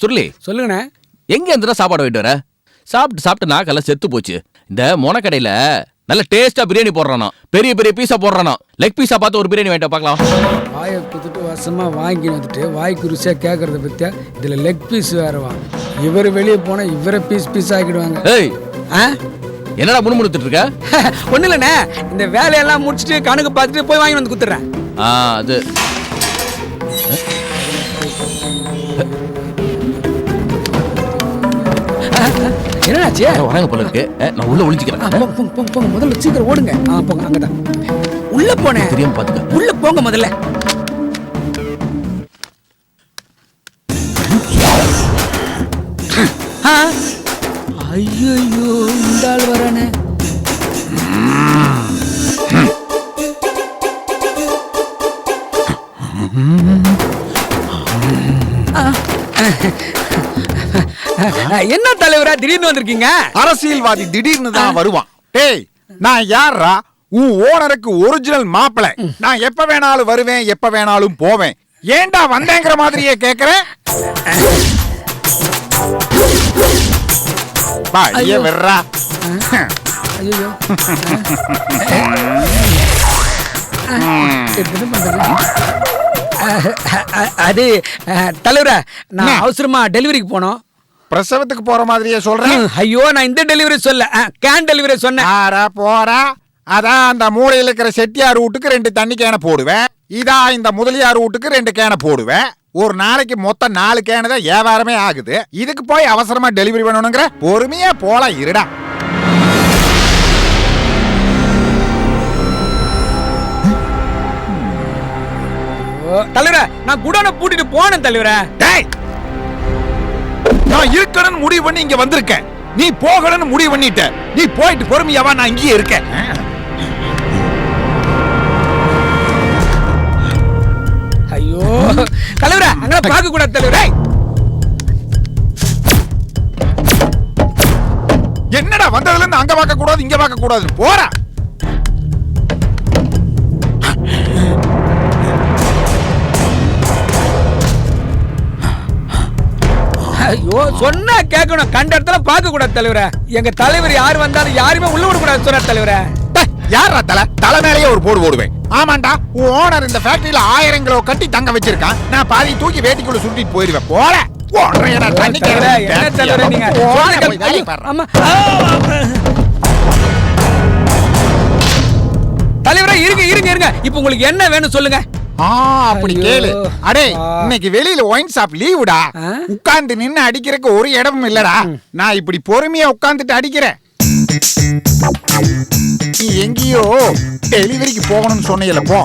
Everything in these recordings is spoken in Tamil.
சுருளி சொல்லுங்கண்ணே. எங்க இருந்துடா சாப்பாடு வாங்கிட்டு வர? சாப்பிட்டு நாக்கெல்லாம் செத்து போச்சு. இந்த மொனக்கடையில நல்ல டேஸ்டா பிரியாணி போடுறானோ, பெரிய பெரிய பீஸா போடுறானோ. லெக் பீஸா பார்த்து ஒரு பிரியாணி வாங்கிட்டு பார்க்கலாம். வாயை குத்துட்டு வருஷமா வாங்கி வந்துட்டு வாய்க்கு ருசியா கேட்கறத பத்தியா இதுல லெக் பீஸ் வேறவா? இவர் வெளியே போனா இவரை பீஸ் ஆக்கிடுவாங்க. ஏய் என்னடா முணுமுணுத்துட்டு இருக்க? ஒண்ணு இல்லண்ணே, இந்த வேலையெல்லாம் முடிச்சுட்டு கணக்கு பார்த்துட்டு போய் வாங்கி வந்து குத்துறேன். அது என்னாச்சு? வராங்க போல இருக்கு. நான் உள்ள ஒளிஞ்சிக்கிறேன். போங்க முதல்ல, சீக்கிரம் ஓடுங்க. போங்க, அங்கதான் உள்ள போனேன். தெரியாம பாத்துக்க. உள்ள போங்க முதல்ல. ஐயோ இந்த ஆள் வரானே. என்ன தலைவரா திடீர்னு வந்திருக்கீங்க? அரசியல்வாதி திடீர்னு தான் வருவான். டேய், நான் யாரா? உன் ஓனருக்கு ஒரிஜினல் மாப்பிளை. நான் எப்ப வேணாலும் வருவேன், எப்ப வேணாலும் போவேன். ஏண்டா வந்தேங்கிற மாதிரியே கேக்குறேன். ஐயோ வர்றா. ஐயோ அது தலைவரா, நான் அவசரமா டெலிவரிக்கு போனோம். பிரசவத்துக்கு போற மாதிரியே சொல்றேன். ஐயோ, நான் இந்த டெலிவரி சொல்ல, கேன் டெலிவரி சொன்னேன். போறா. அதான் அந்த மூலையில் இருக்கிற செட்டியார் வீட்டுக்கு 2 தண்ணி கேனை போடுவேன். இதா இந்த முதலியார் வீட்டுக்கு 2 கேனை போடுவேன். ஒரு நாளைக்கு மொத்தம் 4 கேனு தான் வியாபாரமே ஆகுது. இதுக்கு போய் அவசரமா டெலிவரி பண்ணணுங்கிற? பொறுமையா போல இருடா. தலைவர, நான் குடோனை பூட்டிட்டு போனேன் தலைவர. நான் இருக்கணும்னு முடிவு பண்ணி இங்க வந்திருக்கேன். நீ போகணும்னு முடிவு பண்ணிட்ட. நீ போயிட்டு பொறுமையாவா, நான் இங்கேயே இருக்கேன். ஐயோ தலைவர, அங்க பார்க்க கூடாது தலைவர. என்னடா வந்ததுல இருந்து அங்க பார்க்க கூடாது, இங்க பார்க்க கூடாது. போறா. ஐயோ, சொன்னா கேட்கணும், கண்ட இடத்துல பார்க்க கூடாது தலைவர. எங்க தலைவர் யார் வந்தாலும் யாருமே உள்ள விட கூடாது சொன்னார் தலைவர. யாரா தலை மேலேயே ஒரு போடு போடுவேன். ஆமாண்டா, உன் ஓனர் இந்த ஃபேக்டரியில 1000 கிலோ கட்டி தங்க வச்சிருக்கான். நான் பாதி தூக்கி வேட்டிக்குள்ள சுட்டிட்டு போயிருவேன். போல தலைவரா, இருங்க இருங்க இருங்க. இப்ப உங்களுக்கு என்ன வேணும் சொல்லுங்க. அப்படி கேளு. அடே, இன்னைக்கு வெளியில ஒயின் ஷாப் லீவுடா. உட்கார்ந்து நின்னு அடிக்கிறதுக்கு ஒரு இடமும் இல்லடா. நான் இப்படி பொறுமையா உட்கார்ந்துட்டு அடிக்கிறேன். நீ எங்கேயோ டெலிவரிக்கு போகணும்னு சொன்னீங்கல்ல, போ.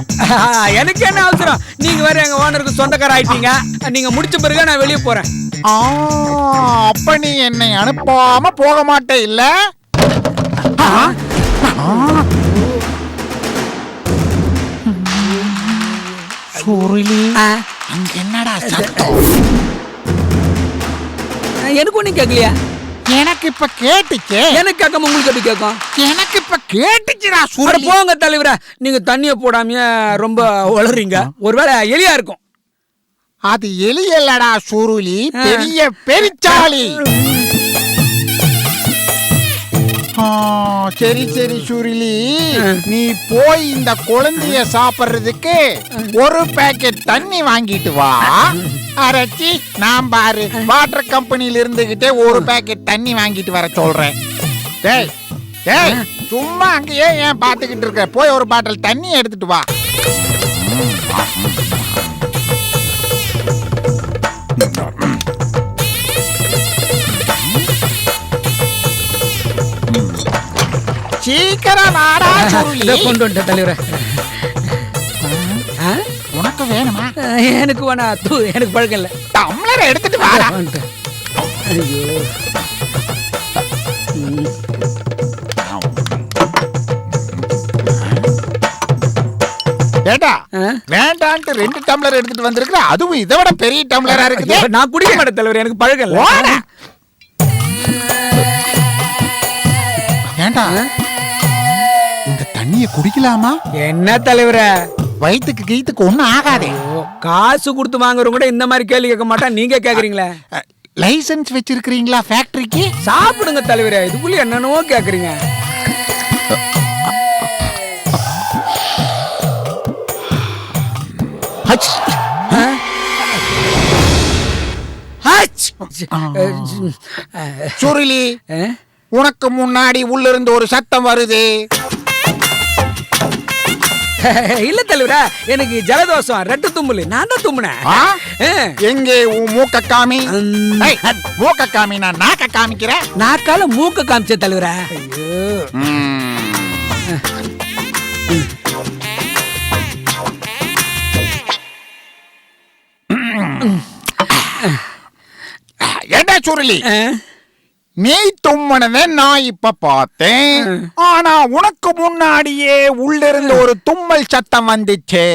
எனக்கு என்ன அவசரம்? நீங்க வேற எங்க ஓனருக்கு சொந்தக்கார ஆயிட்டீங்க. நீங்க முடிச்ச பிறகு நான் வெளியே போறேன். அப்ப நீ என்னை அனுப்பாம போக மாட்டே இல்ல? என்னடா சத்தம்? எனக்கு ஒண்ணு கேட்கலையா? எனக்கு இப்ப கேட்டுச்சே. எனக்கு கேட்காம உங்களுக்கு எப்படி கேட்கும்? எனக்கு இப்ப கேட்டுச்சுடா. போங்க தலைவரா, நீங்க தண்ணிய போடாம ரொம்ப வளர்றீங்க. ஒருவேளை எலியா இருக்கும். அது எலி இல்லடா சுருளி, பெரிய பெரிச்சாளி. சரி சரி சுருளி, நீ போய் இந்த குழந்தைய சாப்பிடுறதுக்கு ஒரு பேக்கெட் தண்ணி வாங்கிட்டு வா. அரச்சி, நான் பாரு வாட்டர் கம்பெனில இருந்துகிட்டே ஒரு பேக்கெட் தண்ணி வாங்கிட்டு வர சொல்றேன். டேய் டேய், சும்மா அங்கேயே ஏன் பாத்துக்கிட்டு இருக்க? போய் ஒரு பாட்டில் தண்ணி எடுத்துட்டு வா. சீக்கிரம் வாடா சுருளி. கொண்டு வந்துட்ட தலைவரே. உனக்கு வேணுமா? எனக்கு வேணா, எனக்கு பழக்கம் இல்லை. டம்ளர் எடுத்துட்டு வாடா. ஐயோ, ஏடா, வேண்டான்ட்டு 2 டம்ளர் எடுத்துட்டு வந்திருக்கிற. அதுவும் இதை விட பெரிய டம்ளரா இருக்குது. நான் குடிக்க மாட்டேன் தலைவர், எனக்கு பழக்கம் இல்லை. ஏண்டா, இந்த தண்ணிய குடிக்கலாமா? என்ன தலைவர, வயிற்றுக்கு கீத்துக்கு ஒண்ணும் ஆகாதே. காசு கொடுத்து வாங்குறவங்க கூட இந்த மாதிரி கேள்வி கேட்க மாட்டான், நீங்க கேக்குறீங்களே. லைசன்ஸ் வச்சிருக்கீங்களா ஃபேக்டரிக்கு? சாப்பிடுங்க தலைவரே, இதுக்குள்ள என்னென்னவோ கேக்குறீங்க. சுருளி, உனக்கு முன்னாடி உள்ள இருந்து ஒரு சத்தம் வருது. இல்ல தலைவரா, எனக்கு ஜலதோஷம், ரெட்டு தும்முல, நான் தான் தும்முனேன். எங்கே உன் மூக்க காமி? மூக்க காமி, நான் நாக்க காமிக்கிறேன். நாக்கால மூக்க காமிச்ச தலைவரா. ஐயோ, என்ன சுருளி, நீ தும்மனதை நான் இப்ப பார்த்தேன். ஆனா உனக்கு முன்னாடியே உள்ள இருந்து ஒரு தும்மல் சத்தம் வந்துச்சு.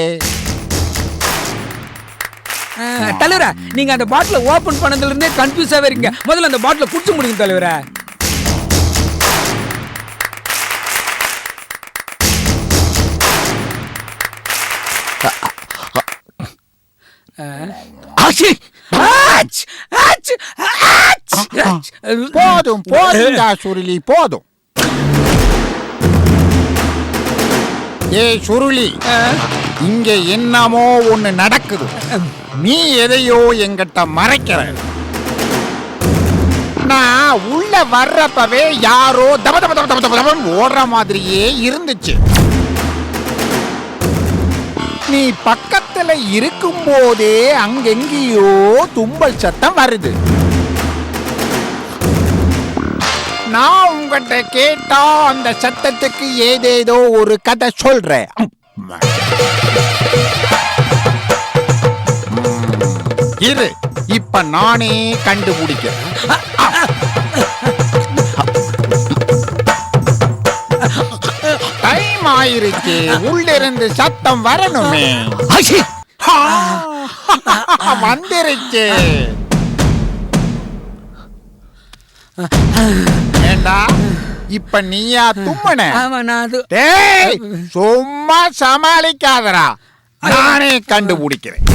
தலைவரா, நீங்க அந்த பாட்டில ஓபன் பண்ணதுல இருந்தே கன்ஃபியூஸாவே இருக்கீங்க. முதல்ல அந்த பாட்டில குடிச்சு முடிங்க தலைவரா. போதும் போதும்டா சுருளி, போதும். ஏய் சுருளி, இங்க என்னமோ ஒண்ணு நடக்குது. நீ எதையோ எங்கிட்ட மறைக்கிற. நான் உள்ள வர்றப்பவே யாரோ தப தப தப தப தபன்னு ஓடுற மாதிரியே இருந்துச்சு. நீ பக்கத்துல இருக்கும் போதே அங்கெங்கேயோ தும்பல் சத்தம் வருது. நான் உங்ககிட்ட கேட்டா அந்த சத்தத்துக்கு ஏதேதோ ஒரு கதை சொல்றேன். இரு, இப்ப நானே கண்டுபிடிக்கிறேன். டைம் ஆயிருச்சு, உள்ளிருந்து சத்தம் வரணுமே. வந்துருச்சு. ஏண்டா இப்ப நீயா தும்மன? டேய், சும்மா சமாளிக்காதடா, நானே கண்டுபிடிக்கிறேன்.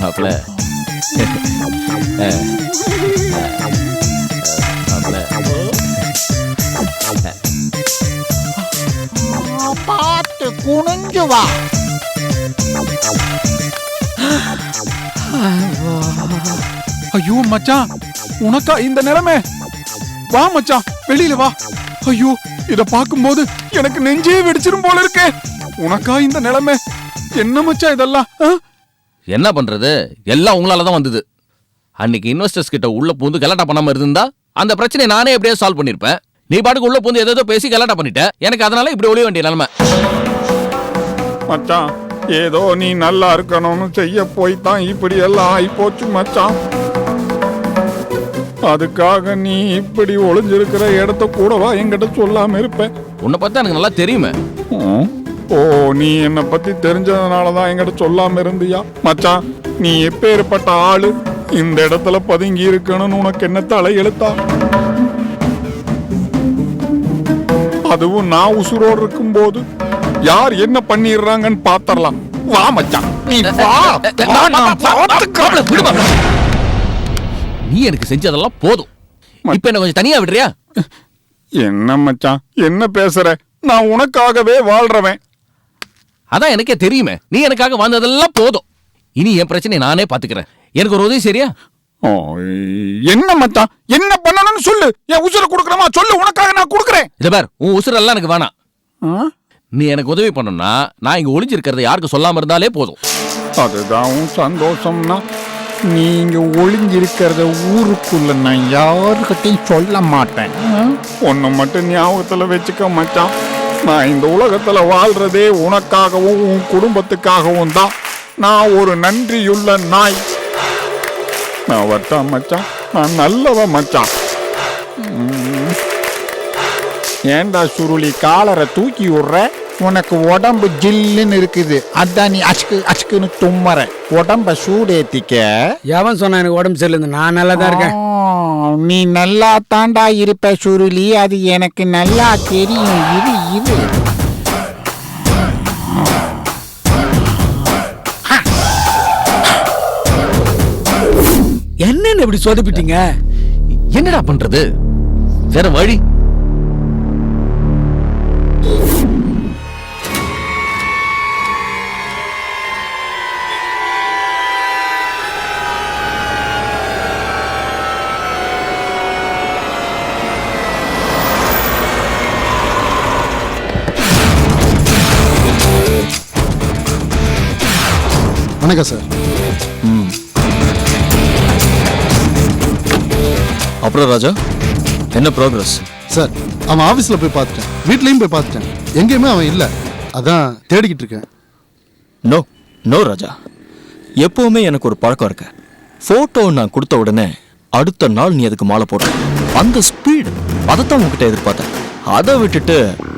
மாப்ள, பார்த்து குனிஞ்சு வா. ஐயோ மச்சான், உனக்கா இந்த நிலைமை? வா மச்சான், வெளியில வா. ஐயோ, இத பாக்கும்போது எனக்கு நெஞ்சே வெடிச்சிரும் போல இருக்கே. உனக்கா இந்த நிலைமை? என்ன மச்சான் இதெல்லாம்? என்ன பண்றது, எல்லாம் உங்களால தான் வந்தது. அன்னைக்கு இன்வெஸ்டர்ஸ் கிட்ட உள்ள பூந்து கலாட்டா பண்ணாம இருந்தா அந்த பிரச்சனையை நானே எப்படியே சால்வ் பண்ணிருப்பேன். நீ பாட்டுக்கு உள்ள பூந்து ஏதோ பேசி கலாட்டா பண்ணிட்ட. எனக்கு அதனால இப்படி ஒளிய வேண்டிய நிலைமை. மச்சான், ஏதோ நீ நல்லா இருக்கணும்னு செய்ய போய் தான் இப்படி எல்லாம் ஆகி போச்சு மச்சான். அதுக்காக நீ இப்படி ஒளிஞ்சிருக்கிற இடத்த கூடவா என்கிட்ட சொல்லாம இருப்ப? உன்னை பார்த்தா எனக்கு நல்லா தெரியுமே. ஓ, நீ என்னை பத்தி தெரிஞ்சதுனாலதான் என்கிட்ட சொல்லாம இருந்தியா? மச்சான், நீ எப்பேற்பட்ட ஆளு? இந்த இடத்துல பதுங்கி இருக்கணும்னு உனக்கு என்ன தலை எழுத்தா? அதுவும் நான் உசுரோடு இருக்கும் போது யார் என்ன பண்ணிடுறாங்கன்னு பாத்தரலாம். வா மச்சான், நீ வா. நீ எனக்கு செஞ்சதெல்லாம் போதும். இப்ப என்ன கொஞ்சம் தனியா விடுறியா? என்ன மச்சான், என்ன பேசுற? நான் உனக்காகவே வாழ்றவன். அதான் எனக்கே தெரியுமே, நீ எனக்காக வாழ்ந்ததெல்லாம் போதும். இனி என் பிரச்சனையை நானே பாத்துக்கிறேன். எனக்கு ஒரு உதவி சரியா? என்ன மச்சான், என்ன பண்ணணும்னு சொல்லு. என் உசுரை கொடுக்கறமா சொல்லு, உனக்காக நான் கொடுக்கறேன். இத பார், உன் உசுரெல்லாம் எனக்கு வேணாம். நீ எனக்கு உதவி பண்ணணும்னா நான் இங்க ஒளிஞ்சிருக்கிறத யாருக்கு சொல்லாம இருந்தாலே போதும். அதுதான் உன் சந்தோஷம்னா, நீங்க ஒளிஞ்சிருக்கிறத ஊருக்குள்ள நான் யாருக்கிட்டையும் சொல்ல மாட்டேன். ஒன்னு மட்டும் ஞாபகத்துல வச்சுக்க மச்சான், நான் இந்த உலகத்துல வாழ்றதே உனக்காகவும் உன் குடும்பத்துக்காகவும் தான். நான் ஒரு நன்றியுள்ள நாய். நான் வட்டா மச்சான், நான் நல்லவ மச்சான். ஏண்டா சுருளி காலரை தூக்கி விடுற? உனக்கு உடம்பு ஜில்லுன்னு இருக்குது, அதான் நீ அச்சுக்கு அச்சுக்குன்னு தும்மற. உடம்ப சூடேத்திக்க. எவன் சொன்னா எனக்கு உடம்பு சரியில்லை? நான் நல்லா தான் இருக்கேன். நீ நல்லா தாண்டா இருப்ப சுருளி, அது எனக்கு நல்லா தெரியும். இரு என்னன்னு இப்படி சொதப்பிட்டீங்க? என்னடா பண்றது? வேற வழி? வணக்கம் சார். அப்புறம் ராஜா, என்ன ப்ரோக்ரஸ்? சார், அவன் ஆஃபீஸில் போய் பார்த்துட்டேன், வீட்லேயும் போய் பார்த்துட்டேன், எங்கேயுமே அவன் இல்லை. அதான் தேடிக்கிட்டு இருக்கேன். நோ ராஜா, எப்பவுமே எனக்கு ஒரு பழக்கம் இருக்கு. ஃபோட்டோ நான் கொடுத்த உடனே அடுத்த நாள் நீ அதுக்கு மாலை போடுற அந்த ஸ்பீடு, அதைத்தான் உங்ககிட்ட எதிர்பார்த்தேன். அதை விட்டுட்டு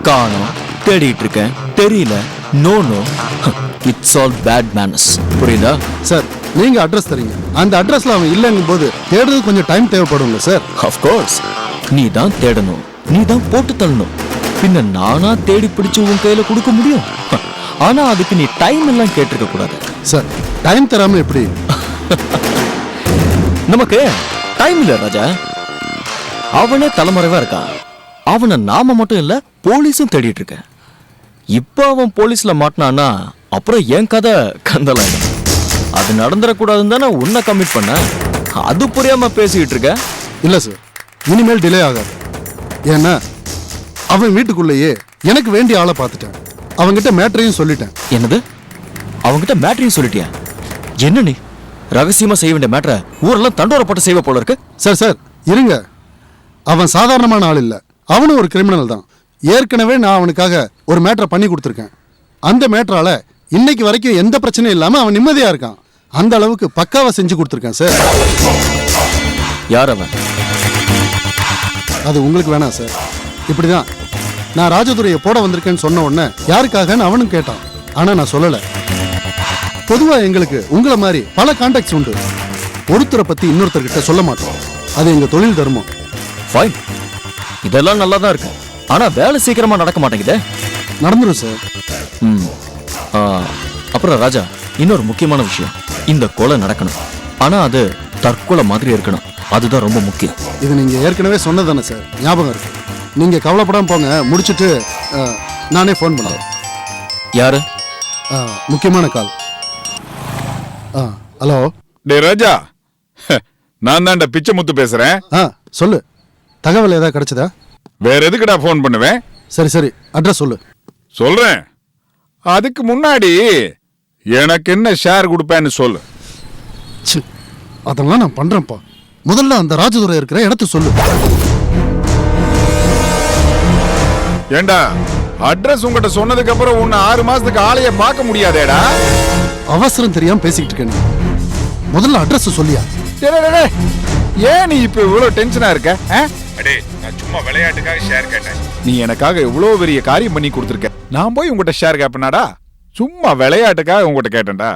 காணோம், தேடிட்டு இருக்கேன், தெரியல, no it's all bad manners. புரியுதா? சார், நீங்கள் அட்ரஸ் தரீங்க, அந்த அட்ரஸில் அவன் இல்லைங்கும் போது தேடுறது கொஞ்சம் டைம் தேவைப்படும்ல சார்? ஆஃப்கோர்ஸ், நீ தான் தேடணும், நீ தான் போட்டு தள்ளணும். பின்ன நானா தேடி பிடிச்சு உன் கையில கொடுக்க முடியும்? ஆனா அதுக்கு நீ டைம் எல்லாம் கேட்டிருக்க கூடாது. சார், டைம் தராமல் எப்படி? நமக்கு டைம் இல்ல ராஜா. அவனே தலைமறைவா இருக்கான். அவனை நாம மட்டும் இல்ல, போலீஸும் தேடிட்டு இருக்க. இப்ப அவன் போலீஸ்ல மாட்டினானா அப்புறம் என் கதை கந்தலாயிடும். அது நடந்துடக்கூடாதுன்னு தானே உன்னை கமிட் பண்ண. அது புரியாம பேசிக்கிட்டு இருக்க. இல்லை சார், இனிமேல் டிலே ஆகாது. ஏன்னா அவன் வீட்டுக்குள்ளேயே எனக்கு வேண்டிய ஆளை பார்த்துட்டேன், அவன்கிட்ட மேட்டரையும் சொல்லிட்டேன். என்னது? அவன்கிட்ட மேட்டரையும் சொல்லிட்டியா? என்ன நீ ரகசியமா செய்ய வேண்டிய மேட்டரை ஊரெல்லாம் தண்டோரப்பட்டு செய்வ போல இருக்கு. சார் இருங்க, அவன் சாதாரணமான ஆள் இல்லை, அவனும் ஒரு கிரிமினல் தான். ஏற்கனவே நான் அவனுக்காக ஒரு மேட்டரை பண்ணி கொடுத்துருக்கேன். அந்த மேட்டரால இன்னைக்கு வரைக்கும் எந்த பிரச்சனையும் இல்லாம அவன் நிம்மதியா இருக்கான். அந்த அளவுக்கு பக்காவா செஞ்சு கொடுத்துருக்கேன் சார். யார் அவன்? அது உங்களுக்கு வேணாம் சார். இப்படிதான் நான் ராஜதுரையை போட வந்திருக்கேன்னு சொன்ன உடனே யாருக்காகன்னு அவனும் கேட்டான். ஆனா நான் சொல்லல. பொதுவா எங்களுக்கு உங்களை மாதிரி பல கான்டாக்ட்ஸ் உண்டு. ஒருத்தரை பத்தி இன்னொருத்தர்கிட்ட சொல்ல மாட்டோம். அது எங்க தொழில் தர்மம். ஃபைன், இதெல்லாம் நல்லா தான் இருக்கு. ஆனா வேலை சீக்கிரமா நடக்க மாட்டேங்குதே. நடந்துரும் சார். அப்புறம் ராஜா, இன்னொரு முக்கியமான விஷயம், இந்த கொலை நடக்கணும். ஆனா அது தற்கொலை மாதிரி இருக்கணும். அதுதான் ரொம்ப முக்கியம். இது நீங்க ஏற்கனவே சொன்னதானே சார், ஞாபகம் இருக்கு. நீங்க கவலைப்படாம போங்க, முடிச்சிட்டு நானே ஃபோன் பண்ணுறேன். யாரு? முக்கியமான கால். ஹலோ. டே ராஜா, நான் தான்டா பிச்சை முத்து பேசுறேன். சொல்லு, தகவல் ஏதாவது கிடைச்சதா? வேற எதுக்குடா ஃபோன் பண்ணுவேன்? சரி அட்ரஸ் சொல்லு. சொல்றேன். அதுக்கு முன்னாடி எனக்கு என்ன ஷேர் கொடுப்பேன்னு சொல்லு. அதெல்லாம் நான் பண்றேன்ப்பா. முதல்ல அந்த ராஜதுரை இருக்கிற இடத்த சொல்லு. ஏண்டா, அட்ரஸ் உங்ககிட்ட சொன்னதுக்கு அப்புறம் உன்னை 6 மாசத்துக்கு ஆளைய பார்க்க முடியாதேடா. அவசரம் தெரியாம பேசிக்கிட்டு இருக்க நீ. முதல்ல அட்ரஸ் சொல்லியா? ஏன் நீ இப்ப இவ்வளவு டென்ஷனா இருக்க? நான் சும்மா விளையாட்டுக்காக ஷேர் கேட்டேன். நீ எனக்காக இவ்வளவு பெரிய காரியம் பண்ணி கொடுத்துருக்க, நான் போய் உங்ககிட்ட ஷேர் கேட்பேனாடா? சும்மா விளையாட்டுக்காக உங்ககிட்ட கேட்டேன்டா.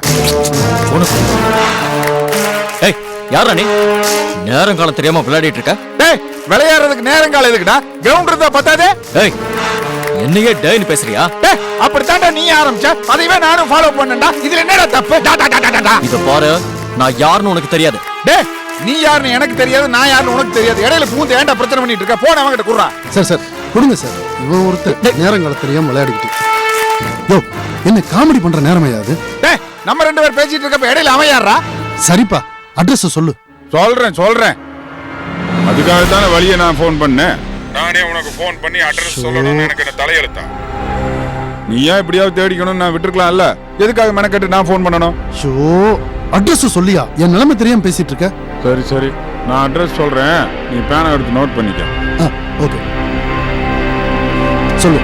ஏய், யாரா நீ? நேரம் காலம் தெரியாம விளையாடிட்டு இருக்க? டேய், விளையாடுறதுக்கு நேரம் காலம் எதுக்குடா? கிரவுண்ட் இருந்தா பத்தாதே. ஏய், என்னையே டேய்னு பேசுறியா? டேய், அப்படித்தான்டா நீ ஆரம்பிச்ச, அதைவே நானும் ஃபாலோ பண்ணேன்டா. இதுல என்னடா தப்பு? இத பாரு, நான் யாருன்னு உனக்கு தெரியாது. டேய், நீ யாருன்னு எனக்கு தெரியாது, நான் யாருன்னு உனக்கு தெரியாது. இடையில பூந்து ஏன்டா பிரச்சனை பண்ணிட்டு இருக்க? போன் அவன் கிட்ட குடுறா. சார் கொடுங்க சார். இவன் ஒருத்தர் நேரம் காலம் தெரியாம விளையாடிக்கிட்டு. யோ, என்ன காமெடி பண்ற நேரமையாது? டேய், நம்ம 2 பேர் பேசிட்டு இருக்கப்ப இடையில அவன் யாரா? சரிப்பா, அட்ரஸ் சொல்லு. சொல்றேன். அதுக்காக தானே வழியை நான் ஃபோன் பண்ணேன். நானே உனக்கு ஃபோன் பண்ணி அட்ரஸ் சொல்லணும்னு எனக்கு என்ன தலையெழுத்தா? நீ ஏன் இப்படியாவது தேடிக்கணும்னு நான் விட்டுருக்கலாம்ல. எதுக்காக மெனக்கட்டு நான் ஃபோன் பண்ணணும்? ஷோ, அட்ரஸ் சொல்லியா? என் நிலைமை தெரியாம பேசிட்டு இருக்க. சரி, நான் அட்ரஸ் சொல்றேன், நீ பேனை எடுத்து நோட் பண்ணிக்க. ஓகே, சொல்லு.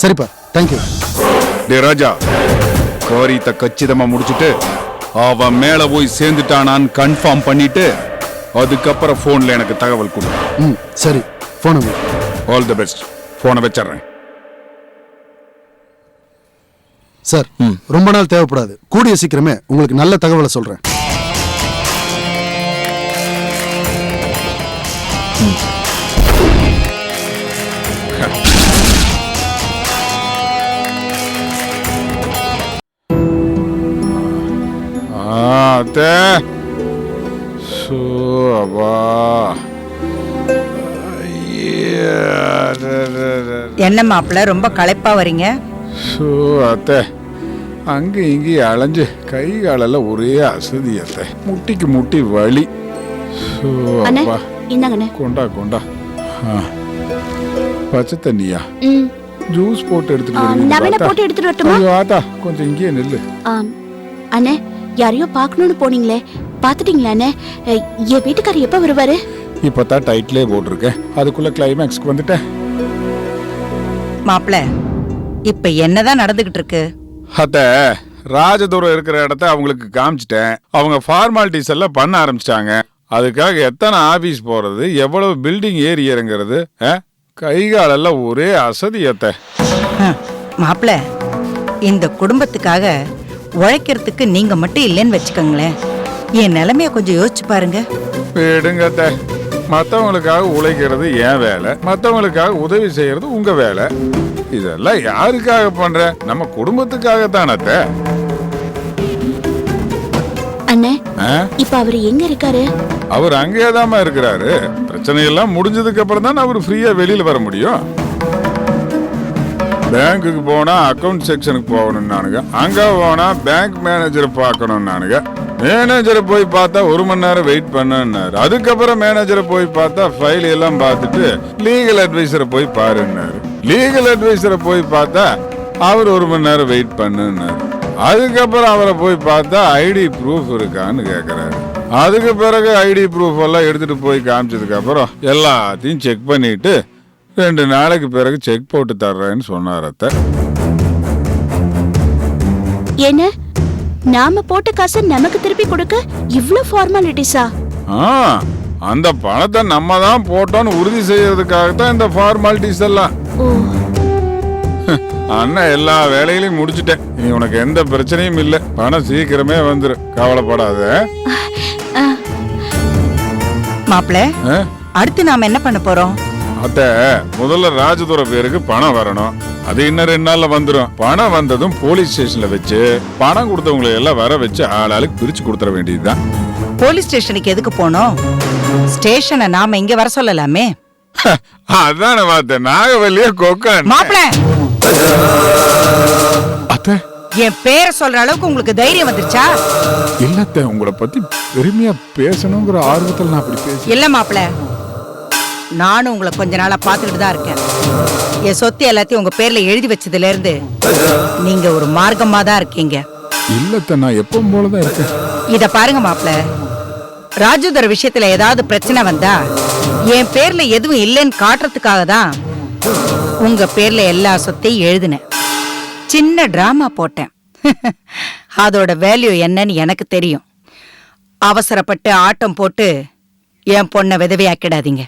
சரிப்பா, தேங்க்யூ. டே ராஜா, காரியத்தை கச்சிதமா முடிச்சிட்டு அவன் மேல போய் சேர்ந்துட்டானான்னு கன்ஃபார்ம் பண்ணிட்டு அதுக்கப்புறம் போன்ல எனக்கு தகவல் கொடு. ம் சரி, ஃபோனை ஆல் தி பெஸ்ட். போனை வச்சிடுறேன். சார். ரொம்ப நாள் தேவைப்படாது, கூடிய சீக்கிரமே உங்களுக்கு நல்ல தகவலை சொல்றேன். அத்தே அப்பா என்ன மாப்பிள்ள ரொம்ப களைப்பா வரீங்க? அத்தை அங்க இங்கேயும் அலைஞ்சு கை காலெல்லாம் ஒரே அசதி அத்தை. முட்டிக்கு முட்டி வலி. அப்பா கொண்டா கொண்டா. பச்சை தண்ணியா? ஜூஸ் போட்டு எடுத்துட்டு ஆத்தா கொஞ்சம் இங்கேயே நெல்லு. அண்ணே யாரையோ பார்க்கணும்னு போனீங்களே, பாத்துட்டீங்களா அண்ணே? என் வீட்டுக்காரர் எப்ப வருவாரு? இப்பதான் டைட்டிலே போட்டிருக்கேன், அதுக்குள்ள கிளைமேக்ஸ்க்கு வந்துட்டேன். மாப்பிள்ள இப்ப என்னதான் நடந்துகிட்டு இருக்கு? அத்தை ராஜதுரம் இருக்கிற இடத்த அவங்களுக்கு காமிச்சிட்டேன். அவங்க ஃபார்மாலிட்டிஸ் எல்லாம் பண்ண ஆரம்பிச்சிட்டாங்க. அதுக்காக எத்தனை ஆபீஸ் போறது, எவ்வளவு பில்டிங் ஏறி இறங்குறது, கைகாலெல்லாம் ஒரே அசதி அத்தை. மாப்பிள்ள இந்த குடும்பத்துக்காக உழைக்கிறதுக்கு நீங்க மட்டும் இல்லைன்னு வச்சுக்கோங்களேன். என் நிலைமைய கொஞ்சம் யோசிச்சு பாருங்க. விடுங்க அத்தை, மற்றவங்களுக்காக உழைக்கிறது என் வேலை, மற்றவங்களுக்காக உதவி செய்யறது உங்க வேலை. இதெல்லாம் யாருக்காக பண்ற? நம்ம குடும்பத்துக்காக தானே அத்தை. அண்ணே இப்ப அவர் எங்க இருக்காரு? அவர் அங்கேதாமா இருக்கிறாரு. பிரச்சனை எல்லாம் முடிஞ்சதுக்கு அப்புறம் தான் அவர் ஃப்ரீயா வெளியில வர முடியும். பேங்க்குக்கு போனா அக்கவுண்ட் செக்ஷனுக்கு போகணும்னானுங்க, அங்க போனா பேங்க் மேனேஜரை பார்க்கணும்னானுங்க. மேனேஜரை போய் பார்த்தா 1 மணி நேரம் வெயிட் பண்ணுன்னாரு. அதுக்கப்புறம் மேனேஜரை போய் பார்த்தா ஃபைல் எல்லாம் பார்த்துட்டு லீகல் அட்வைசரை போய் பாருன்னாரு. லீகல் அட்வைசரை போய் பார்த்தா அவர் 1 மணி நேரம் வெயிட் பண்ணுன்னாரு. அதுக்கப்புறம் அவரை போய் பார்த்தா ஐடி ப்ரூஃப் இருக்கான்னு கேட்கறாரு. அதுக்கு பிறகு ஐடி ப்ரூஃப் எல்லாம் எடுத்துட்டு போய் காமிச்சதுக்கு அப்புறம் எல்லாத்தையும் செக் பண்ணிட்டு 2 நாளைக்கு பிறகு செக் போட்டு தர்றேன்னு சொன்னார் அத்தை. என்ன நாம போட்ட காசை நமக்கு திருப்பி கொடுக்க இவ்ளோ ஃபார்மாலிட்டிஸா? அந்த பணத்தை நம்ம தான் போட்டோம்னு உறுதி செய்யறதுக்காக தான் இந்த ஃபார்மாலிட்டிஸ் எல்லாம். அண்ணன் எல்லா வேலைகளையும் முடிச்சிட்டேன். இனி உனக்கு எந்த பிரச்சனையும் இல்லை. பணம் சீக்கிரமே வந்துரு, கவலைப்படாத. மாப்பிள்ள அடுத்து நாம என்ன பண்ண போறோம்? அத்த முதல்ல ராஜதுர பேருக்கு பணம் வரணும். அது இன்னும் 2 நாள்ல வந்துடும். பணம் வந்ததும் போலீஸ் ஸ்டேஷன்ல வச்சு பணம் கொடுத்தவங்களை எல்லாம் வர வச்சு ஆளாளுக்கு பிரிச்சு கொடுத்துட வேண்டியதுதான். போலீஸ் ஸ்டேஷனுக்கு எதுக்கு போனோம்? ஸ்டேஷனை நாம இங்க வர சொல்லலாமே. அதான பார்த்தேன், நாகவல்லிய கொக்கான். மாப்பிள்ள அத்த என் பேரை சொல்ற அளவுக்கு உங்களுக்கு தைரியம் வந்துருச்சா? இல்லத்த, உங்களை பத்தி பெருமையா பேசணுங்கிற ஆர்வத்தில் நான் அப்படி பேச. இல்ல மாப்பிள்ள, நானும் உங்களை கொஞ்ச நாளா பாத்துக்கிட்டு தான் இருக்கேன். என் சொத்து எல்லாத்தையும் உங்க பேர்ல எழுதி வச்சதுல இருந்து நீங்க ஒரு மார்க்கமா தான் இருக்கீங்க. இல்லத்த, நான் எப்பவும் போலதான் இருக்கேன். இத பாருங்க மாப்பிள்ள, ராஜுதர் விஷயத்துல ஏதாவது பிரச்சனை வந்தா என் பேர்ல எதுவும் இல்லைன்னு காட்டுறதுக்காக தான் உங்க பேர்ல எல்லா சொத்தையும் எழுதினேன். சின்ன டிராமா போட்டேன். அதோட வேல்யூ என்னன்னு எனக்கு தெரியும். அவசரப்பட்டு ஆட்டம் போட்டு என் பொண்ணை விதவையாக்கிடாதீங்க.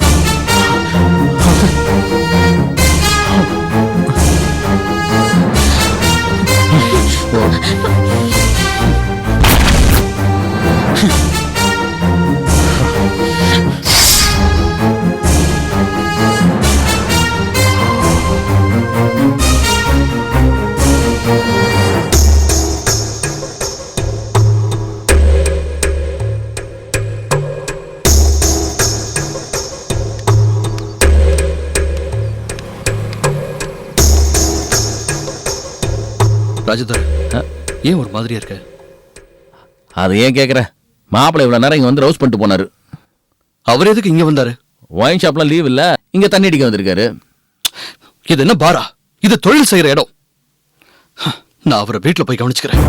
ராஜதர், ஏன் ஒரு மாதிரியா இருக்க? அது ஏன் கேட்குற? மாப்பிள்ளை இவ்வளோ நேரம் இங்கே வந்து ரவுஸ் பண்ணிட்டு போனாரு. அவர் எதுக்கு இங்கே வந்தாரு? ஒயின் ஷாப்லாம் லீவ் இல்லை, இங்கே தண்ணி அடிக்க வந்திருக்காரு. இது என்ன பாரா? இது தொழில் செய்கிற இடம். நான் அவரை வீட்டில் போய் கவனிச்சுக்கிறேன்.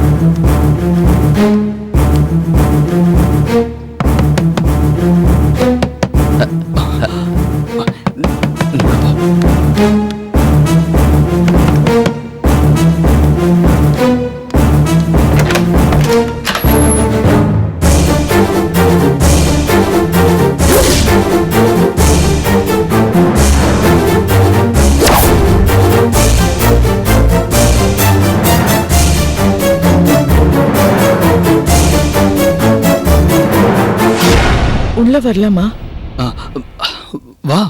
வரலாமா? வா.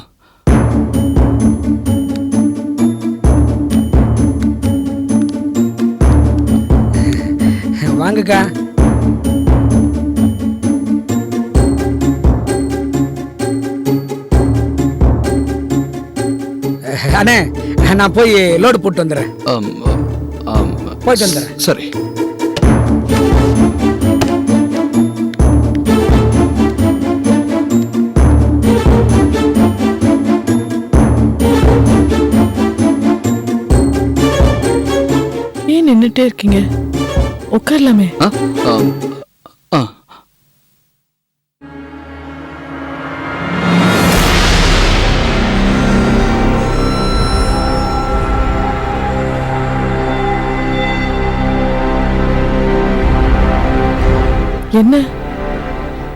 வாங்கக்கா. அண்ணே நான் போய் லோடு போட்டு வந்துடுறேன். போயிட்டு வந்துடுறேன். சரி. ஏன் நின்னுட்டே இருக்கீங்க? உட்காரலாமே. என்ன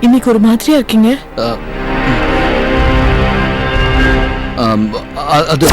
இன்னைக்கு ஒரு மாதிரியா இருக்கீங்க? அது